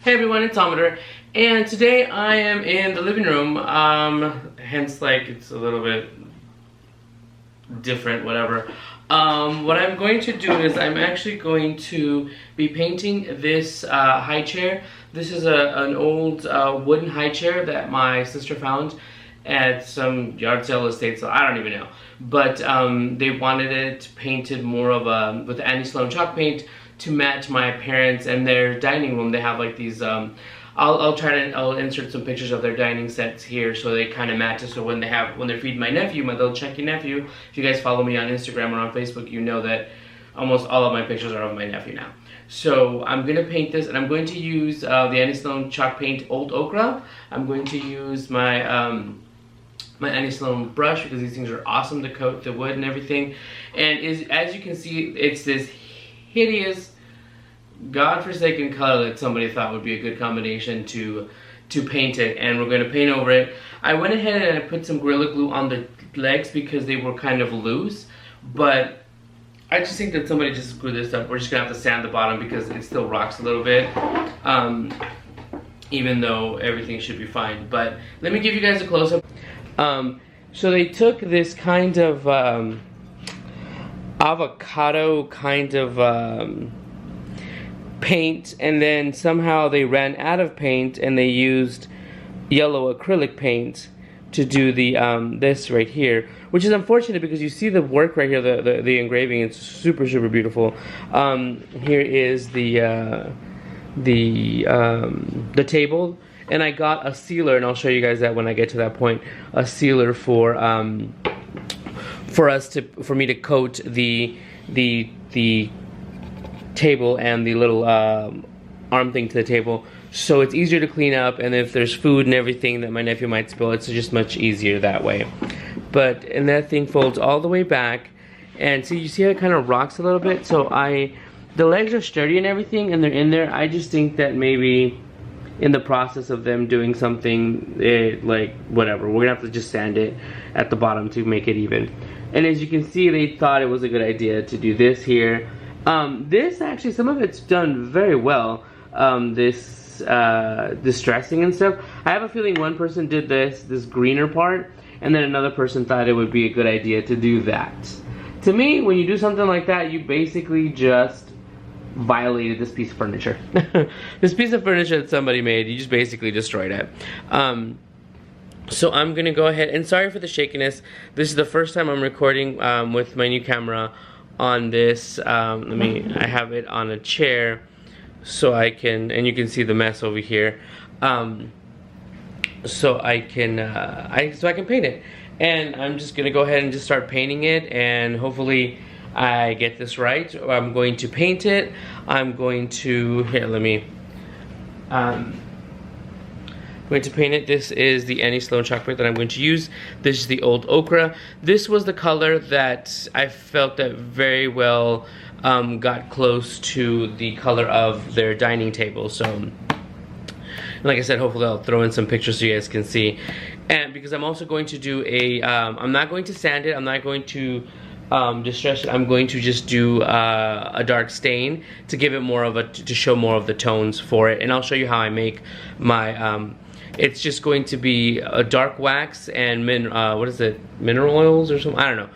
Hey everyone, it's Ochre, and today I am in the living room, hence like it's a little bit different, whatever. What I'm going to do is I'm actually going to be painting this high chair. This is an old wooden high chair that my sister found at some yard sale estate, so I don't even know. But they wanted it painted more of a, with Sloan chalk paint to match my parents and their dining room. They have like these, I'll insert some pictures of their dining sets here so they kind of match it. So when they're feeding my nephew, my little chunky nephew, if you guys follow me on Instagram or on Facebook, you know that almost all of my pictures are of my nephew now. So I'm going to paint this, and I'm going to use the Sloan chalk paint Old Ochre. I'm going to use my my Sloan brush because these things are awesome to coat the wood and everything. And as you can see, it's this hideous, godforsaken color that somebody thought would be a good combination to paint it, and we're going to paint over it. I went ahead and I put some Gorilla Glue on the legs because they were kind of loose, but I just think that somebody just screwed this up. We're just going to have to sand the bottom because it still rocks a little bit, even though everything should be fine. But let me give you guys a close-up. So they took this kind of avocado kind of paint, and then somehow they ran out of paint and they used yellow acrylic paint to do the this right here, which is unfortunate because you see the work right here, the engraving. It's super beautiful. Here is the table, and I got a sealer, and I'll show you guys that when I get to that point. A sealer for me to coat the table and the little arm thing to the table, so it's easier to clean up, and if there's food and everything that my nephew might spill, it's just much easier that way. And that thing folds all the way back, and see, you see how it kind of rocks a little bit. So the legs are sturdy and everything, and they're in there. I just think that maybe in the process of them doing something, like whatever, we're gonna have to just sand it at the bottom to make it even. And as you can see, they thought it was a good idea to do this here. This actually, some of it's done very well. This dressing and stuff. I have a feeling one person did this greener part, and then another person thought it would be a good idea to do that. To me, when you do something like that, you basically just violated this piece of furniture. This piece of furniture that somebody made, you just basically destroyed it. So I'm gonna go ahead, and sorry for the shakiness. This is the first time I'm recording with my new camera on this. I have it on a chair so I can, and you can see the mess over here. So I can paint it, and I'm just gonna go ahead and just start painting it, and hopefully I get this right. I'm going to paint it. I'm going to, here, let me, I'm going to paint it. This is the Sloan chalk paint that I'm going to use. This is the Old Ochre. This was the color that I felt that very well got close to the color of their dining table. So, like I said, hopefully I'll throw in some pictures so you guys can see. And because I'm also going to do a, I'm not going to sand it. I'm not going to distress it. I'm going to just do a dark stain to give it more of a, to show more of the tones for it. And I'll show you how I make my, it's just going to be a dark wax and what is it, mineral oils or something? I don't know.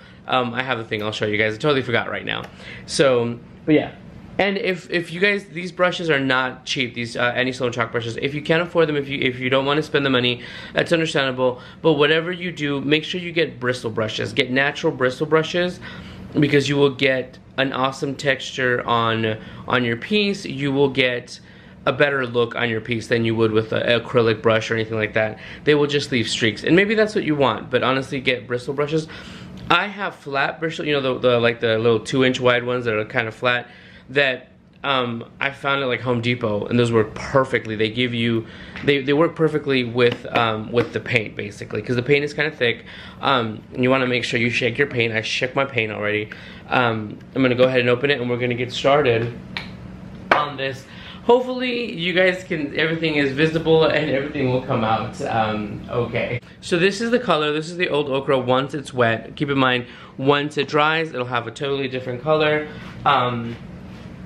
I have the thing, I'll show you guys. I totally forgot right now. So, but yeah. And if you guys, these brushes are not cheap, these Sloan chalk brushes. If you can't afford them, if you don't want to spend the money, that's understandable. But whatever you do, make sure you get bristle brushes. Get natural bristle brushes, because you will get an awesome texture on your piece. You will get a better look on your piece than you would with an acrylic brush or anything like that. They will just leave streaks, and maybe that's what you want. But honestly, get bristle brushes. I have flat bristle, you know, the like the little 2-inch wide ones that are kind of flat, that I found at like Home Depot, and those work perfectly. They give you, they work perfectly with the paint, basically, because the paint is kind of thick. And you want to make sure you shake your paint. I shook my paint already. I'm gonna go ahead and open it, and we're gonna get started on this. Hopefully you guys can, everything is visible and everything will come out okay. So this is the color. This is the Old Ochre once it's wet. Keep in mind, once it dries, it'll have a totally different color.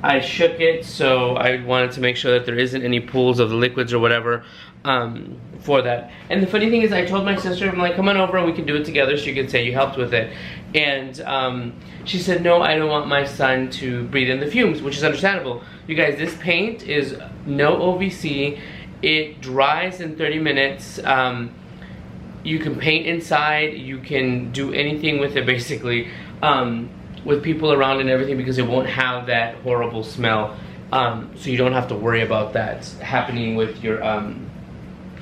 I shook it, so I wanted to make sure that there isn't any pools of the liquids or whatever for that. And the funny thing is, I told my sister, I'm like, come on over and we can do it together so you can say you helped with it. And she said, no, I don't want my son to breathe in the fumes, which is understandable. You guys, this paint is no OVC. It dries in 30 minutes. You can paint inside, you can do anything with it basically. With people around and everything, because it won't have that horrible smell, so you don't have to worry about that happening with your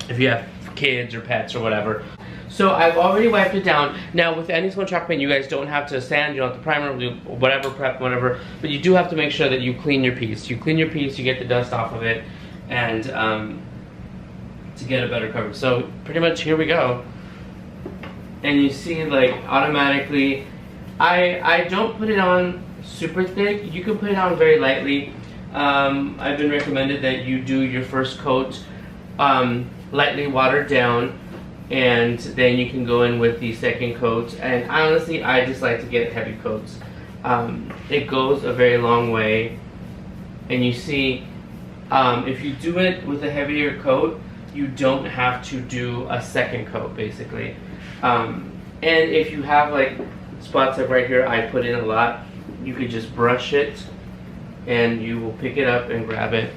if you have kids or pets or whatever. So I've already wiped it down. Now with any Sloan chalk paint, you guys don't have to sand, you don't have to primer, do whatever, prep, whatever, but you do have to make sure that you clean your piece. You clean your piece, you get the dust off of it, and to get a better coverage. So pretty much here we go. And you see, like, automatically, I don't put it on super thick. You can put it on very lightly. I've been recommended that you do your first coat lightly watered down, and then you can go in with the second coat. And honestly, I just like to get heavy coats. It goes a very long way. And you see, if you do it with a heavier coat, you don't have to do a second coat, basically. And if you have like spots like right here, I put in a lot, you could just brush it and you will pick it up and grab it.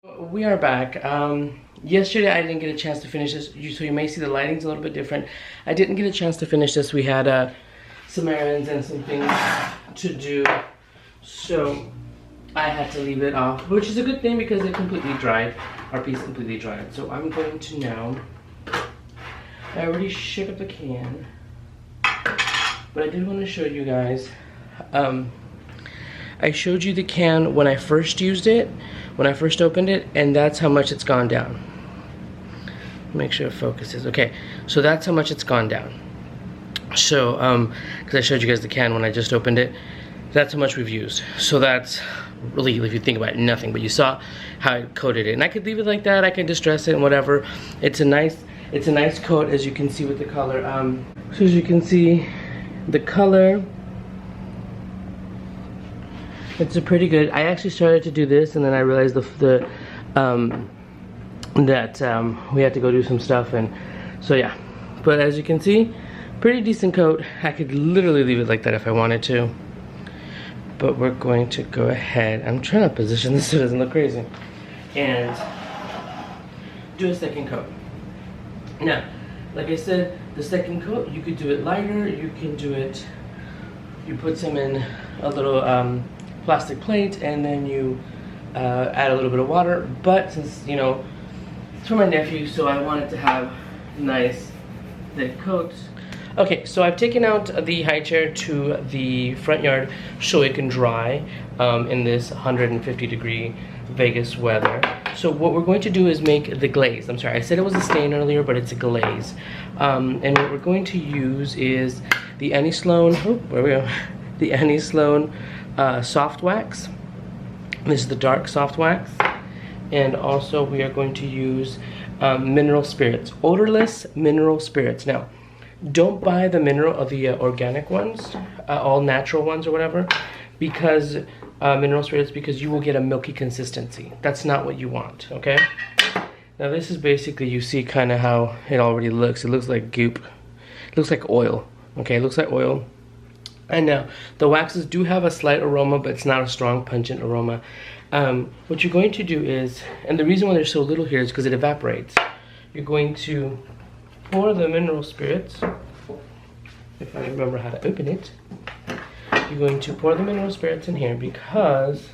We are back. Yesterday I didn't get a chance to finish this, so you may see the lighting's a little bit different. I didn't get a chance to finish this. We had some errands and some things to do, so I had to leave it off, which is a good thing because it completely dried. Our piece completely dried. So I'm going to now, I already shook up the can, but I did want to show you guys. I showed you the can when I first used it, when I first opened it, and that's how much it's gone down. Make sure it focuses. Okay, so that's how much it's gone down. So, because I showed you guys the can when I just opened it, that's how much we've used. So that's really, if you think about it, nothing, but you saw how I coated it. And I could leave it like that, I can distress it and whatever. It's a nice coat, as you can see with the color. So as you can see, the color, it's a pretty good. I actually started to do this, and then I realized that we had to go do some stuff, and so yeah. But as you can see, pretty decent coat. I could literally leave it like that if I wanted to. But we're going to go ahead. I'm trying to position this so it doesn't look crazy, and do a second coat. Now, like I said, the second coat, you could do it lighter. You can do it. You put some in a little plastic plate, and then you add a little bit of water. But since, you know, it's for my nephew, so I wanted to have nice thick coats. Okay, so I've taken out the high chair to the front yard so it can dry in this 150-degree Vegas weather. So what we're going to do is make the glaze. I'm sorry, I said it was a stain earlier, but it's a glaze. And what we're going to use is the Sloan, where we go, the Sloan soft wax. This is the dark soft wax. And also we are going to use mineral spirits, odorless mineral spirits. Now, don't buy the organic ones, all natural ones or whatever, because mineral spirits, because you will get a milky consistency. That's not what you want, okay? Now this is basically, you see kind of how it already looks. It looks like goop. It looks like oil, okay? It looks like oil. And now, the waxes do have a slight aroma, but it's not a strong, pungent aroma. What you're going to do is, and the reason why there's so little here is because it evaporates. You're going to pour the mineral spirits, if I remember how to open it. You're going to pour the mineral spirits in here because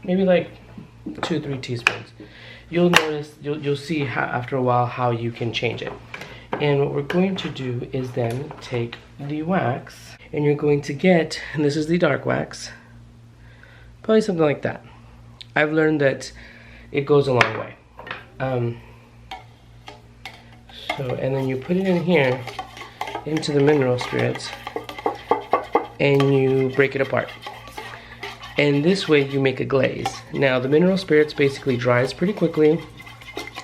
maybe like 2 or 3 teaspoons. You'll notice, you'll see how, after a while, how you can change it. And what we're going to do is then take the wax, and you're going to get, and this is the dark wax, probably something like that. I've learned that it goes a long way. And then you put it in here, into the mineral spirits, and you break it apart. And this way you make a glaze. Now the mineral spirits basically dries pretty quickly.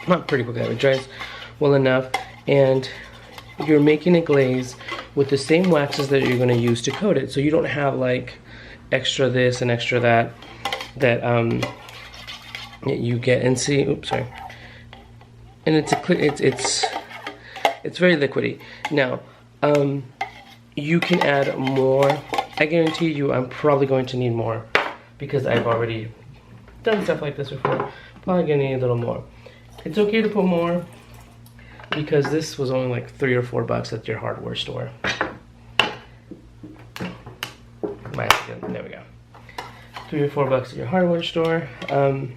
Not pretty quickly, it dries well enough. And you're making a glaze with the same waxes that you're going to use to coat it. So you don't have like extra this and extra that you get. And see, oops, sorry. And it's very liquidy. Now, you can add more. I guarantee you I'm probably going to need more because I've already done stuff like this before. Probably gonna need a little more. It's okay to put more because this was only like $3 or $4 at your hardware store. There we go. $3 or $4 at your hardware store. I'm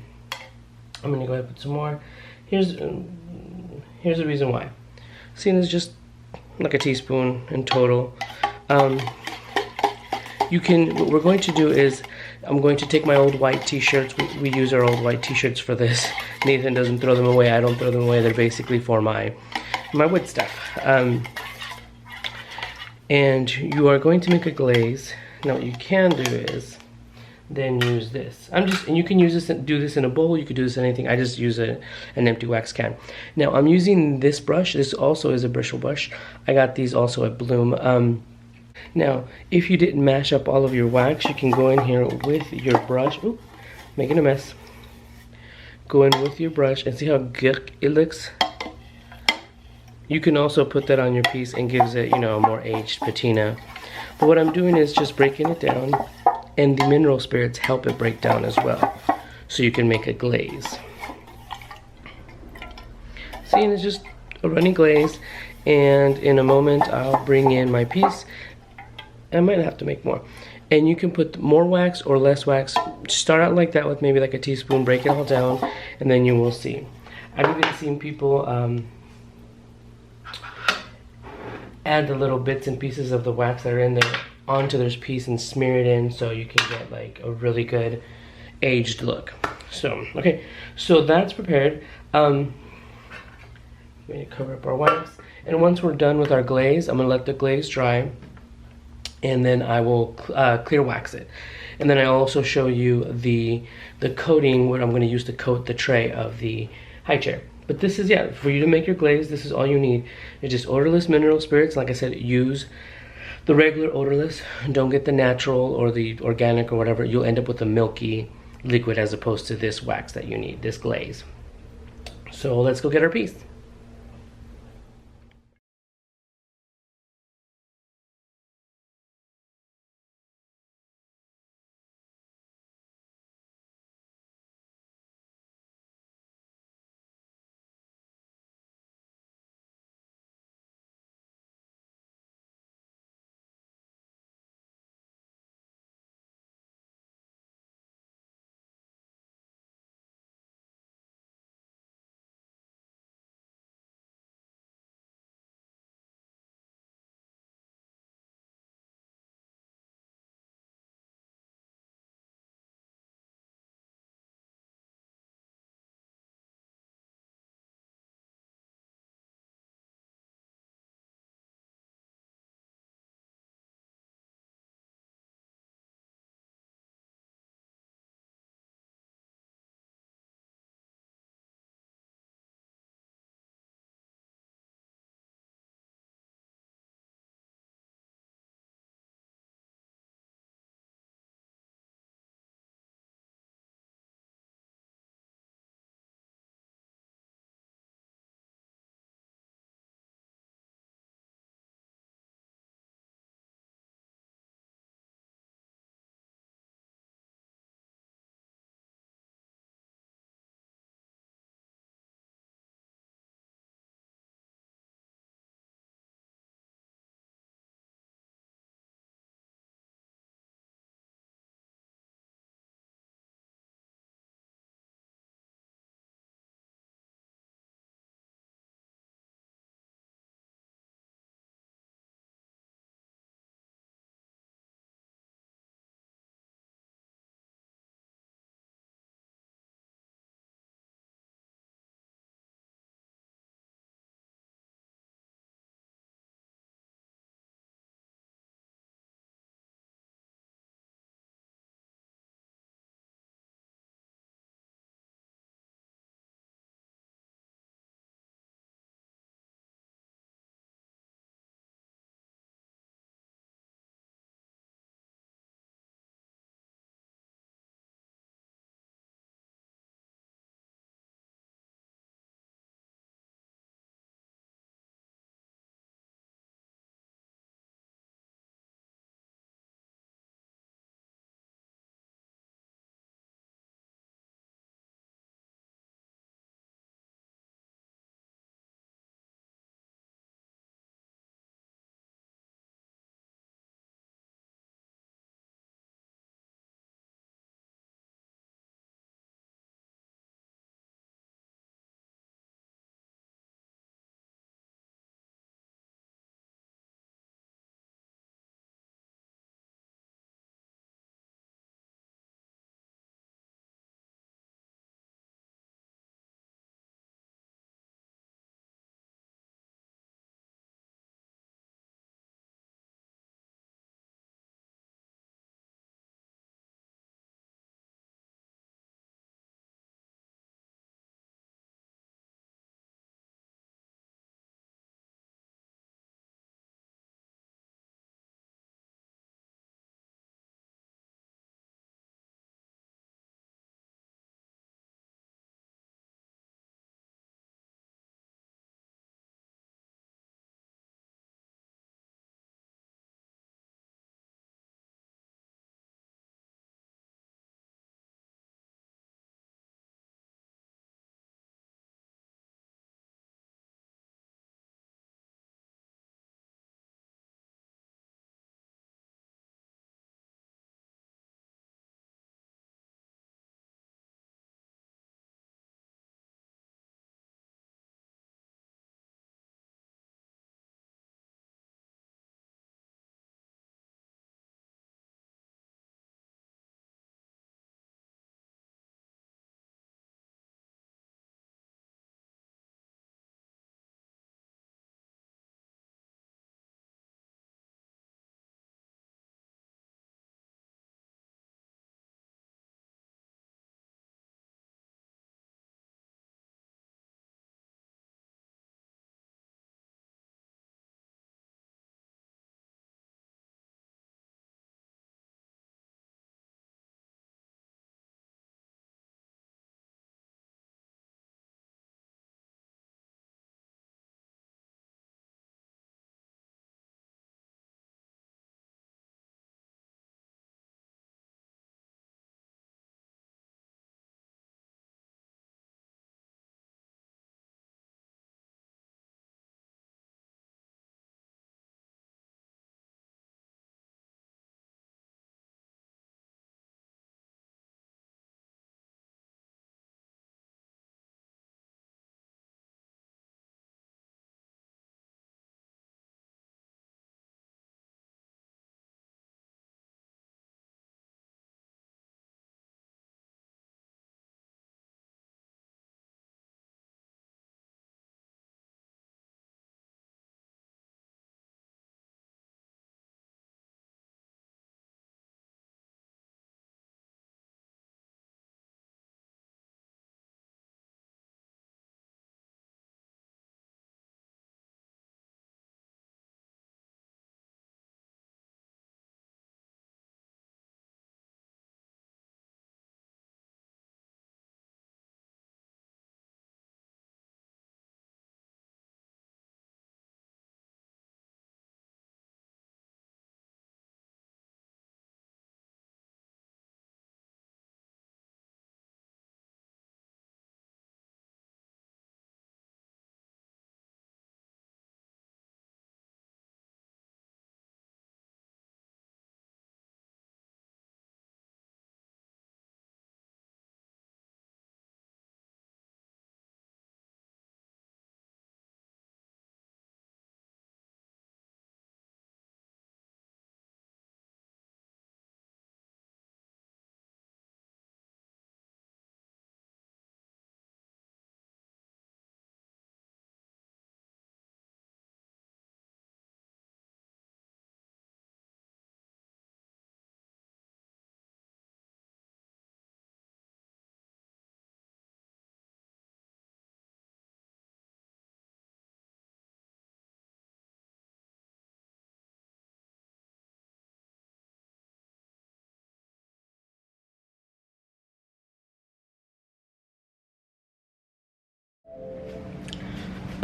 gonna go ahead and put some more. Here's the reason why. Seeing is just like a teaspoon in total. What we're going to do is, I'm going to take my old white t-shirts. We use our old white t-shirts for this. Nathan doesn't throw them away. I don't throw them away. They're basically for my wood stuff. And you are going to make a glaze. Now what you can do is then use this. And you can use this, do this in a bowl. You could do this in anything. I just use an empty wax can. Now I'm using this brush. This also is a bristle brush. I got these also at Bloom. Now, if you didn't mash up all of your wax, you can go in here with your brush. Ooh, making a mess. Go in with your brush and see how good it looks. You can also put that on your piece and gives it, you know, a more aged patina. But what I'm doing is just breaking it down and the mineral spirits help it break down as well. So you can make a glaze. See, and it's just a running glaze. And in a moment, I'll bring in my piece. I might have to make more. And you can put more wax or less wax. Start out like that with maybe like a teaspoon, break it all down, and then you will see. I've even seen people add the little bits and pieces of the wax that are in there onto their piece and smear it in so you can get like a really good aged look. So, okay, so that's prepared. I'm gonna cover up our wax. And once we're done with our glaze, I'm gonna let the glaze dry, and then I will clear wax it. And then I'll also show you the coating, what I'm gonna use to coat the tray of the high chair. But this is, yeah, for you to make your glaze, this is all you need. It's just odorless mineral spirits. Like I said, use the regular odorless. Don't get the natural or the organic or whatever. You'll end up with a milky liquid as opposed to this wax that you need, this glaze. So let's go get our piece.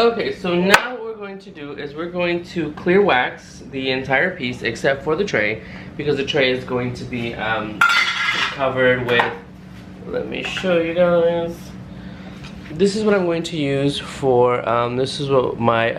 Okay, so now what we're going to do is we're going to clear wax the entire piece except for the tray, because the tray is going to be covered with, let me show you guys. This is what I'm going to use for, this is what my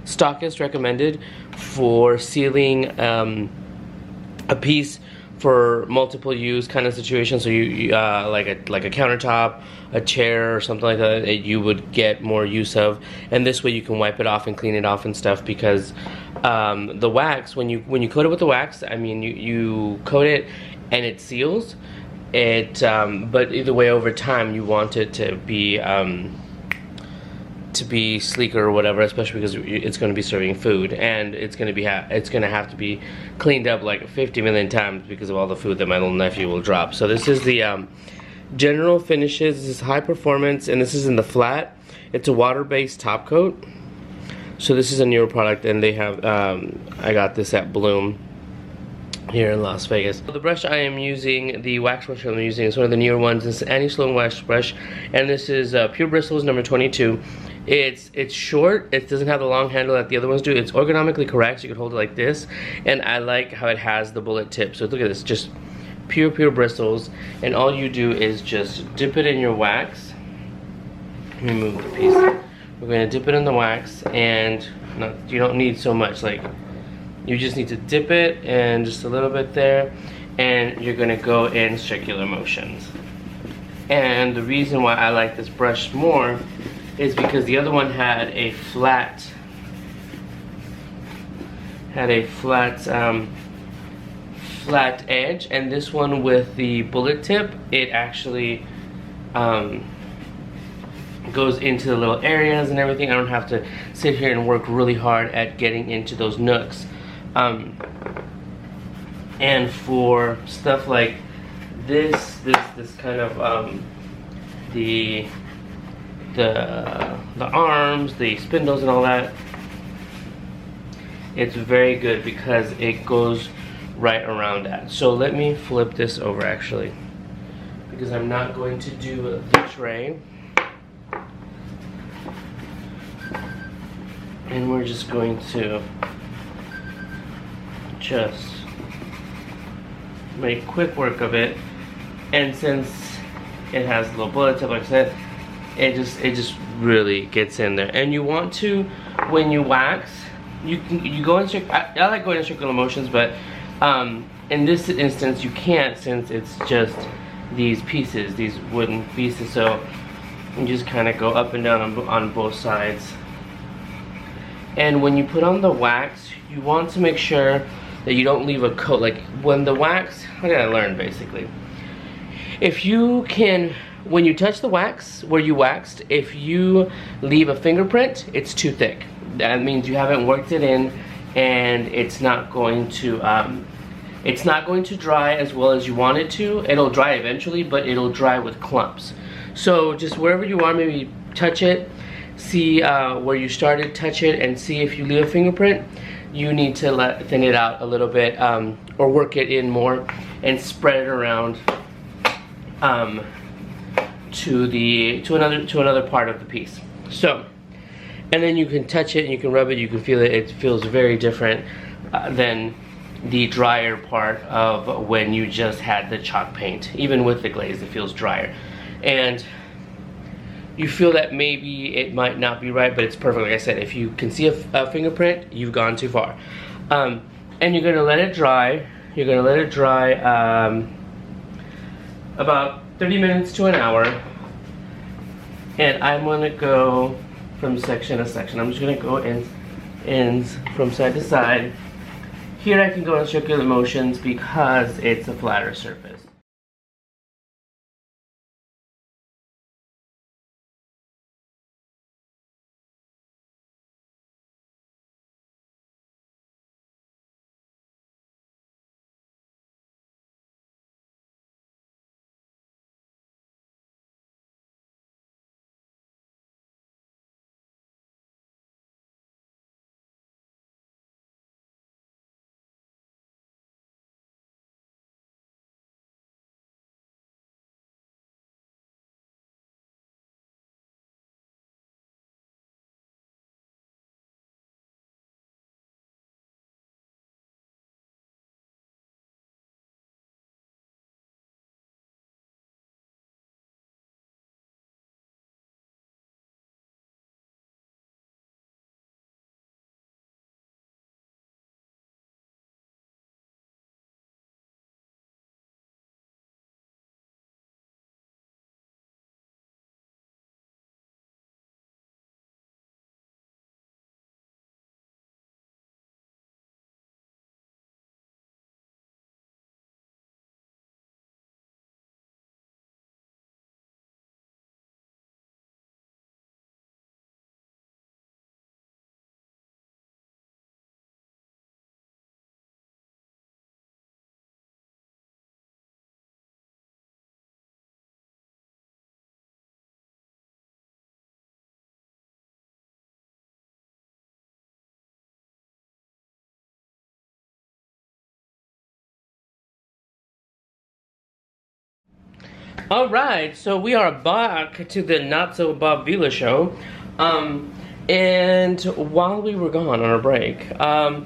stockist recommended for sealing a piece for multiple use kind of situation. So you like a countertop, a chair, or something like that you would get more use of, and this way you can wipe it off and clean it off and stuff, because the wax, when you coat it with the wax, I mean you coat it and it seals it, but either way over time you want it to be sleeker or whatever, especially because it's going to be serving food, and it's going to have to be cleaned up like 50 million times because of all the food that my little nephew will drop. So this is the general finishes. This is high performance, and this is in the flat. It's a water-based top coat. So this is a newer product, and they have I got this at Bloom here in Las Vegas. The brush I am using, the wax brush I'm using, is one of the newer ones. It's an Sloan wax brush, and this is Pure Bristles number 22. It's short. It doesn't have the long handle that the other ones do. It's ergonomically correct, so you can hold it like this, and I like how it has the bullet tip. So look at this, just pure bristles, and all you do is just dip it in your wax. Let me move the piece. We're going to dip it in the wax, and you don't need so much. Like, you just need to dip it and just a little bit there, and you're going to go in circular motions. And the reason why I like this brush more is because the other one had a flat edge, and this one with the bullet tip, it actually goes into the little areas and everything. I don't have to sit here and work really hard at getting into those nooks. And for stuff like this kind of the arms, the spindles and all that, it's very good because it goes right around that. So let me flip this over actually, because I'm not going to do the tray. And we're just going to just make quick work of it. And since it has a little bullet tip, like I said, it just really gets in there. And you want to, when you wax, you go in I like going in circular motions, but in this instance you can't, since it's just these pieces, these wooden pieces. So you just kind of go up and down on both sides. And when you put on the wax, you want to make sure that you don't leave a coat. Like when the wax, what did I learn basically? If you can, when you touch the wax where you waxed, if you leave a fingerprint, it's too thick. That means you haven't worked it in, and it's not going to dry as well as you want it to. It'll dry eventually, but it'll dry with clumps. So just wherever you are, maybe touch it, see where you started, touch it, and see if you leave a fingerprint. You need to thin it out a little bit, or work it in more, and spread it around to another part of the piece. So, and then you can touch it and you can rub it, you can feel it. It feels very different than the drier part of when you just had the chalk paint. Even with the glaze, it feels drier. And you feel that maybe it might not be right, but it's perfect. Like I said, if you can see a fingerprint, you've gone too far. And you're gonna let it dry. You're gonna let it dry about 30 minutes to an hour. And I'm gonna go from section to section. I'm just gonna go ends from side to side. Here I can go in circular motions because it's a flatter surface. All right, so we are back to the Not So Bob Vila show. And while we were gone on our break, I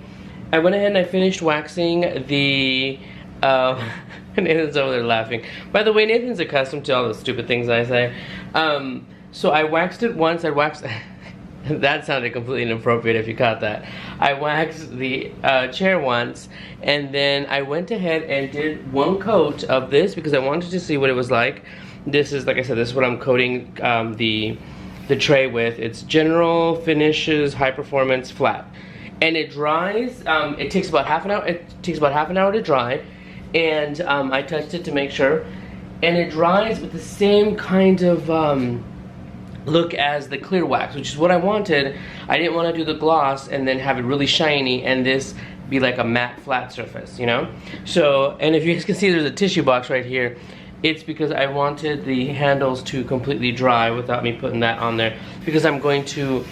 went ahead and I finished waxing the, Nathan's over there laughing. By the way, Nathan's accustomed to all the stupid things I say. So I waxed it once, that sounded completely inappropriate if you caught that. I waxed the chair once, and then I went ahead and did one coat of this because I wanted to see what it was like. This is, like I said, this is what I'm coating the tray with. It's General Finishes High Performance Flat, and it dries. It takes about half an hour. It takes about half an hour to dry, and I touched it to make sure, and it dries with the same kind of look as the clear wax, which is what I wanted. I didn't want to do the gloss and then have it really shiny and this be like a matte flat surface, you know? So, and if you guys can see, there's a tissue box right here. It's because I wanted the handles to completely dry without me putting that on there, because I'm going to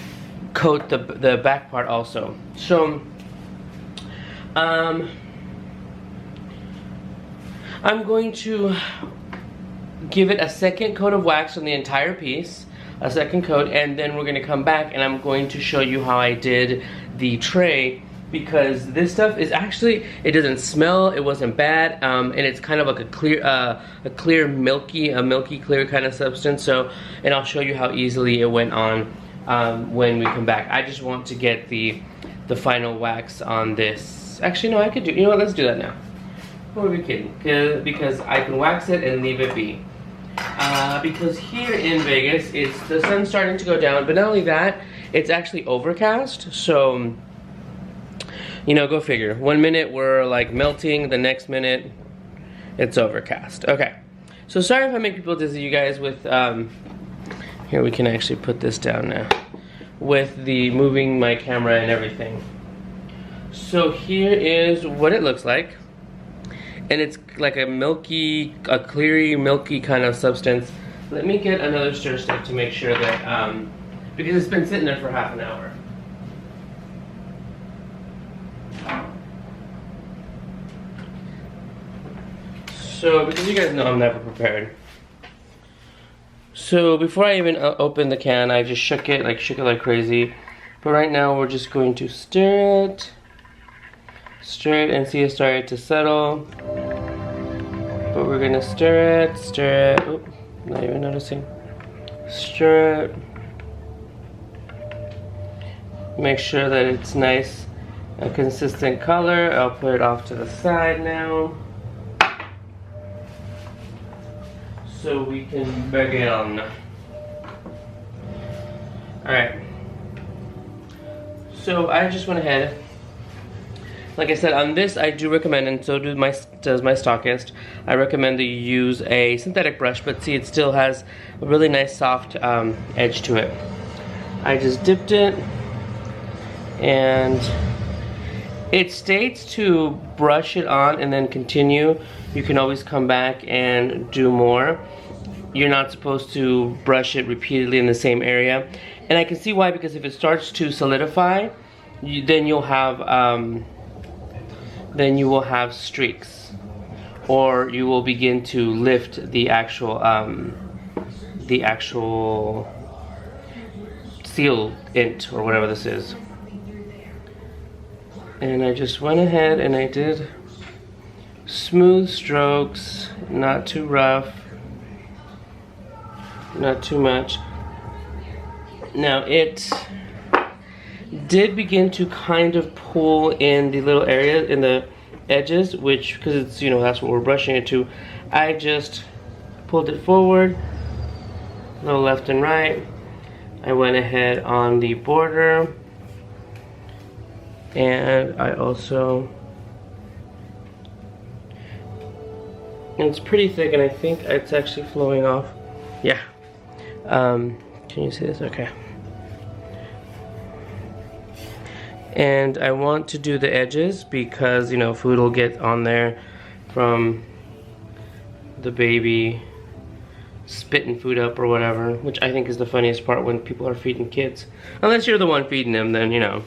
coat the back part also. So I'm going to give it a second coat of wax on the entire piece, a second coat, and then we're going to come back and I'm going to show you how I did the tray, because this stuff is actually, it doesn't smell, it wasn't bad, and it's kind of like a clear milky clear kind of substance. So, and I'll show you how easily it went on when we come back. I just want to get the final wax on this. Actually, no, I could do, you know what, let's do that now. Who are we kidding? Because I can wax it and leave it be. Because here in Vegas, the sun's starting to go down, but not only that, it's actually overcast, so, you know, go figure. 1 minute we're like melting, the next minute it's overcast. Okay, so sorry if I make people dizzy, you guys, with, here we can actually put this down now, with the moving my camera and everything. So here is what it looks like. And it's like a cleary, milky kind of substance. Let me get another stir stick to make sure that, because it's been sitting there for half an hour. So, because you guys know I'm never prepared. So, before I even opened the can, I just shook it like crazy. But right now, we're just going to stir it and see it started to settle. But we're gonna stir it. Oh, not even noticing. Stir it. Make sure that it's nice, a consistent color. I'll put it off to the side now, so we can begin. Alright. So I just went ahead. Like I said, on this I do recommend, and so does my stockist, I recommend that you use a synthetic brush, but see, it still has a really nice soft edge to it. I just dipped it, and it states to brush it on and then continue. You can always come back and do more. You're not supposed to brush it repeatedly in the same area. And I can see why, because if it starts to solidify, then you'll have streaks, or you will begin to lift the actual seal int, or whatever this is. And I just went ahead and I did smooth strokes, not too rough, not too much. Now it did begin to kind of pull in the little area in the edges, which, because it's, you know, that's what we're brushing it to, I just pulled it forward, a little left and right. I went ahead on the border, and I also, and it's pretty thick, and I think it's actually flowing off. Yeah. Can you see this? Okay. And I want to do the edges because, you know, food will get on there from the baby spitting food up or whatever, which I think is the funniest part when people are feeding kids. Unless you're the one feeding them, then, you know,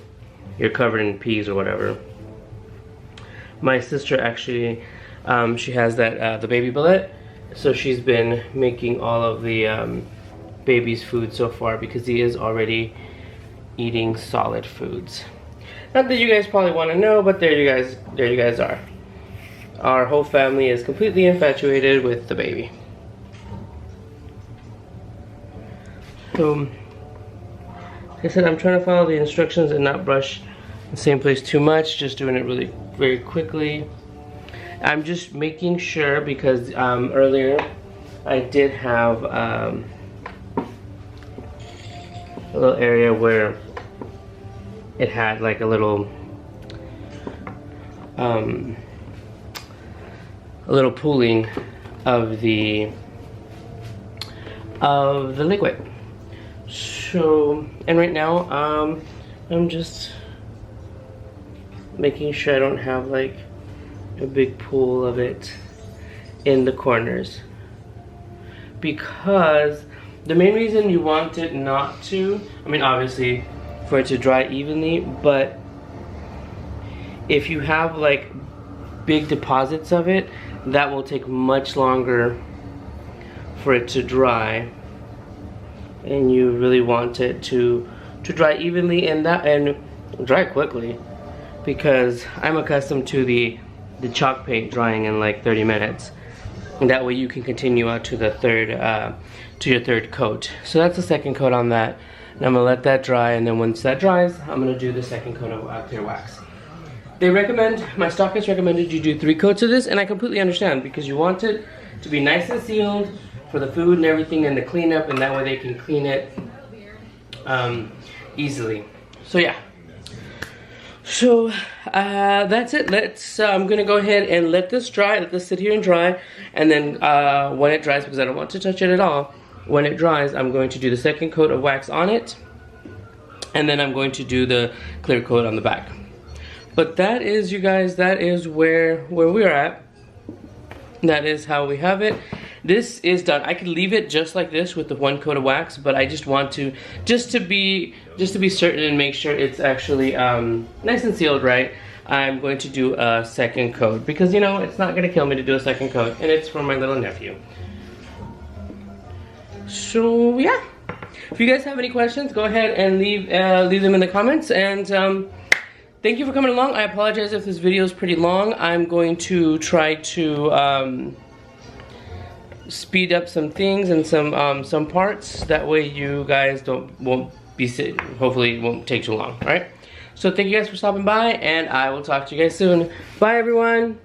you're covered in peas or whatever. My sister actually, she has that, the baby billet, So she's been making all of the baby's food so far because he is already eating solid foods. Not that you guys probably want to know, but there you guys are. Our whole family is completely infatuated with the baby. So, like I said, I'm trying to follow the instructions and not brush the same place too much, just doing it really very quickly. I'm just making sure because earlier I did have a little area where it had like a little pooling of the liquid. So, and right now I'm just making sure I don't have like a big pool of it in the corners, because the main reason you want it not to, I mean obviously for it to dry evenly, but if you have like big deposits of it, that will take much longer for it to dry, and you really want it to dry evenly and dry quickly, because I'm accustomed to the chalk paint drying in like 30 minutes, and that way you can continue out to the your third coat. So that's the second coat on that, and I'm gonna let that dry, and then once that dries, I'm gonna do the second coat of clear wax. They recommend, my stockist recommended you do 3 coats of this, and I completely understand, because you want it to be nice and sealed for the food and everything and the cleanup, and that way they can clean it easily. So yeah. So that's it. I'm gonna go ahead and let this dry, let this sit here and dry, and then when it dries, because I don't want to touch it at all, when it dries, I'm going to do the second coat of wax on it, and then I'm going to do the clear coat on the back. But that is, you guys, that is where we're at. That is how we have it. This is done. I could leave it just like this with the 1 coat of wax, but I just want to, just to be certain and make sure it's actually nice and sealed right, I'm going to do a second coat, because you know it's not gonna kill me to do a second coat, and it's for my little nephew. So yeah, if you guys have any questions, go ahead and leave them in the comments, and thank you for coming along. I apologize if this video is pretty long. I'm going to try to speed up some things and some parts. That way you guys won't be sitting. Hopefully it won't take too long. All right. So thank you guys for stopping by, and I will talk to you guys soon. Bye everyone.